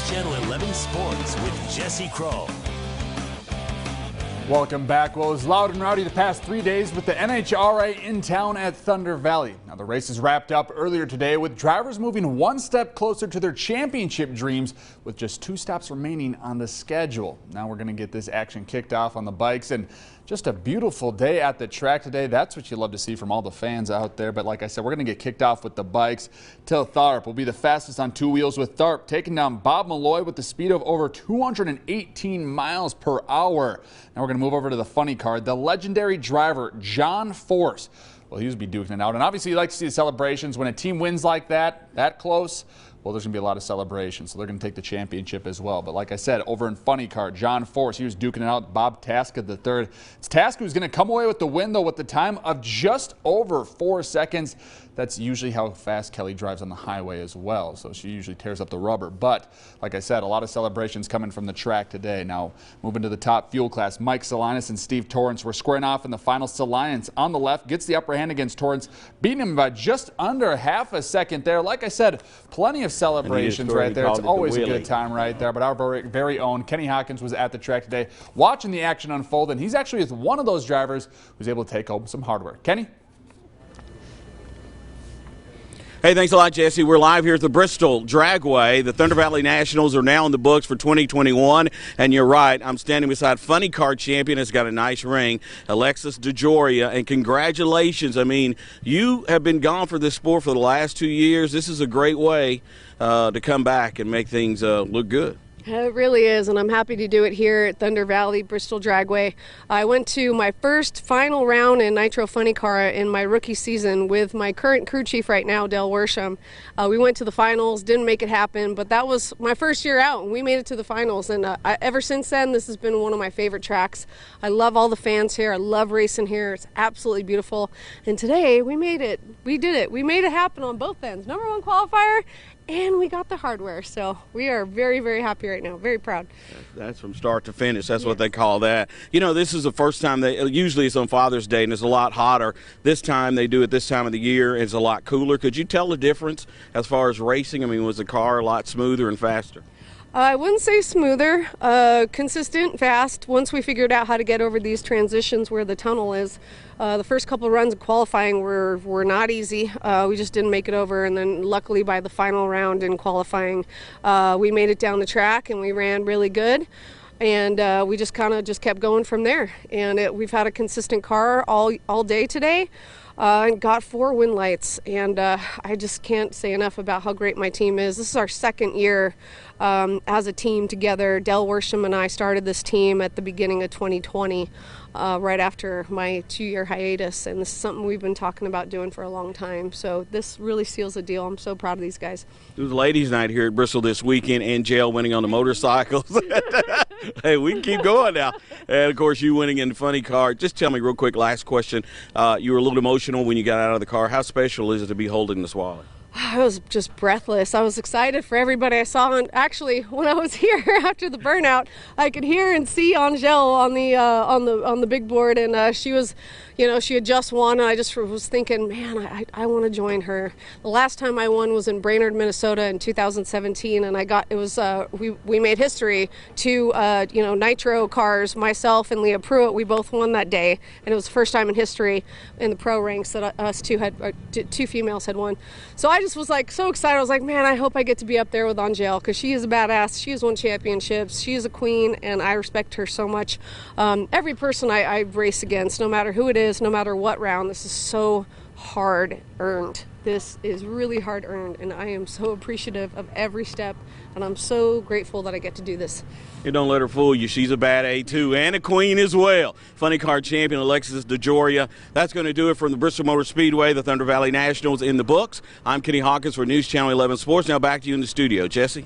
News Channel 11 Sports with Jesse Crow. Welcome back. Well, it was loud and rowdy the past 3 days with the NHRA in town at Thunder Valley. Now, the race is wrapped up earlier today with drivers moving one step closer to their championship dreams with just 2 stops remaining on the schedule. Now we're going to get this action kicked off on the bikes, and just a beautiful day at the track today. That's what you love to see from all the fans out there. But like I said, we're going to get kicked off with the bikes. Till Tharp will be the fastest on 2 wheels, with Tharp taking down Bob Malloy with the speed of over 218 miles per hour. Now we're going to move over to the funny car. The legendary driver, John Force. Well, he was be duking it out. And obviously you like to see the celebrations when a team wins like that close. Well, there's going to be a lot of celebrations, so they're going to take the championship as well. But like I said, over in funny car, John Force, he was duking it out. Bob Tasca the third. It's Tasca who's going to come away with the win, though, with the time of just over 4 seconds. That's usually how fast Kelly drives on the highway as well, so she usually tears up the rubber. But like I said, a lot of celebrations coming from the track today. Now, moving to the top fuel class, Mike Salinas and Steve Torrance were squaring off in the final. Salinas on the left gets the upper hand against Torrance, beating him by just under half a second there. Like I said, plenty of celebrations right there. It's always a good time right there. But our very own Kenny Hawkins was at the track today watching the action unfold, and he's actually one of those drivers who's able to take home some hardware. Kenny? Hey, thanks a lot, Jesse. We're live here at the Bristol Dragway. The Thunder Valley Nationals are now in the books for 2021. And you're right, I'm standing beside funny car champion. Has got a nice ring, Alexis DeJoria. And congratulations. I mean, you have been gone for this sport for the last 2 years. This is a great way to come back and make things look good. It really is, and I'm happy to do it here at Thunder Valley Bristol Dragway. I went to my first final round in Nitro Funny Car in my rookie season with my current crew chief right now, Del Worsham. We went to the finals, didn't make it happen, but that was my first year out, and we made it to the finals. And ever since then, this has been one of my favorite tracks. I love all the fans here. I love racing here. It's absolutely beautiful. And today, we made it. We did it. We made it happen on both ends. #1 qualifier, and we got the hardware. So we are very, very happy right now. Very proud. That's from start to finish. That's what they call that. You know, this is the first time usually it's on Father's Day and it's a lot hotter. This time they do it this time of the year. It's a lot cooler. Could you tell the difference as far as racing? I mean, was the car a lot smoother and faster? I wouldn't say smoother, consistent, fast. Once we figured out how to get over these transitions where the tunnel is, the first couple of runs of qualifying were not easy. We just didn't make it over, and then luckily by the final round in qualifying, we made it down the track and we ran really good. And we just kind of kept going from there. And we've had a consistent car all day today. And got 4 win lights, and I just can't say enough about how great my team is. This is our second year as a team together. Del Worsham and I started this team at the beginning of 2020, right after my 2-year hiatus, and this is something we've been talking about doing for a long time. So this really seals the deal. I'm so proud of these guys. It was ladies' night here at Bristol this weekend, and Jail winning on the motorcycles. Hey, we can keep going now. And, of course, you winning in the funny car. Just tell me real quick, last question. You were a little emotional when you got out of the car. How special is it to be holding the Swallow? I was just breathless. I was excited for everybody I saw. And actually, when I was here after the burnout, I could hear and see Angel on the big board, and she was, she had just won. And I just was thinking, man, I want to join her. The last time I won was in Brainerd, Minnesota, in 2017, and we made history. 2 nitro cars, myself and Leah Pruitt. We both won that day, and it was the first time in history in the pro ranks that us 2 females had won. So I just was so excited. I was like, man, I hope I get to be up there with Angel, because she is a badass. She has won championships. She is a queen, and I respect her so much. Every person I race against, no matter who it is, no matter what round, this is so hard earned. This is really hard earned, and I am so appreciative of every step, and I'm so grateful that I get to do this. You don't let her fool you. She's a bad A2 and a queen as well. Funny car champion Alexis DeJoria. That's going to do it from the Bristol Motor Speedway, the Thunder Valley Nationals in the books. I'm Kenny Hawkins for News Channel 11 Sports. Now back to you in the studio. Jesse?